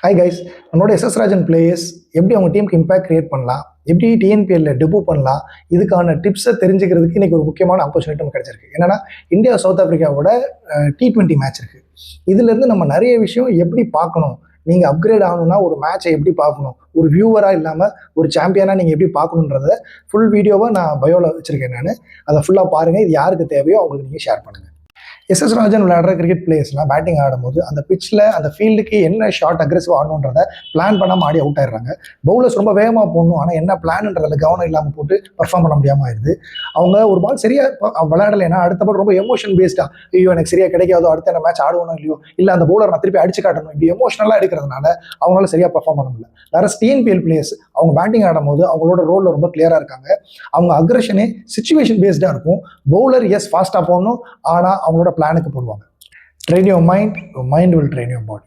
Hi guys, நம்மளோட SS Rajan players எப்படி அவங்க டீமுக்கு இம்பாக்ட் கிரியேட் பண்ணலாம், எப்படி டிஎன்பிஎல்ல டெபு பண்ணலாம், இதுக்கான டிப்ஸை தெரிஞ்சுக்கிறதுக்கு இன்னைக்கு ஒரு முக்கியமான ஆப்பர்ச்சுனிட்டி நமக்கு கிடைச்சிருக்கு. என்னன்னா, இந்தியா சவுத் ஆப்பிரிக்காவோட T20 மேட்ச் இருக்கு. இதுலேருந்து நம்ம நிறைய விஷயம் எப்படி பார்க்கணும், நீங்கள் அப்கிரேட் ஆகணும்னா ஒரு மேட்சை எப்படி பார்க்கணும், ஒரு வியூவராக இல்லாமல் ஒரு சாம்பியனாக நீங்கள் எப்படி பார்க்கணுன்றத ஃபுல் வீடியோவாக நான் பயோவில் வச்சுருக்கேன். நான் அதை ஃபுல்லாக பாருங்கள். இது யாருக்கு தேவையோ அவங்களுக்கு நீங்கள் ஷேர் பண்ணுங்கள். எஸ்எஸ் ராஜன் விளையாடுற கிரிக்கெட் பிளேயர்ஸ்லாம் பேட்டிங் ஆடும்போது அந்த பிச்சில் அந்த ஃபீல்டுக்கு என்ன ஷாட் அக்ரெசிவ் ஆடணுன்றதை பிளான் பண்ணாமல் ஆடி அவுட் ஆயிடுறாங்க. பவுலர்ஸ் ரொம்ப வேகமாக போடணும், ஆனால் என்ன பிளான்ன்றதில் கவனம் இல்லாமல் போட்டு பர்ஃபார்ம் பண்ண முடியாமல் ஆயிடுது. அவங்க ஒரு பால் சரியாக விளையாடலைன்னா அடுத்த பால் ரொம்ப எமோஷன் பேஸ்டாக, ஐயோ எனக்கு சரியாக கிடைக்காதோ, அடுத்த என்ன மேட்ச் ஆடுவோம் இல்லையோ, இல்லை அந்த பவுலர் நான் திருப்பி அடிச்சு காட்டணும், இப்படி எமோஷனலாக எடுக்கிறதுனால அவங்களால சரியாக பர்ஃபார்ம் பண்ண முடியல. வேற டிஎன்பிஎல் பிளேயர்ஸ் அவங்க பேட்டிங் ஆடும்போது அவங்களோட ரோலில் ரொம்ப கிளியராக இருக்காங்க. அவங்க அக்ரெஷனே சிச்சுவேஷன் பேஸ்டாக இருக்கும். பவுலர் ஃபாஸ்ட்டாக போடணும், ஆனால் அவங்களோட பிளானுக்கு போடுவாங்க. Train your mind will train your body.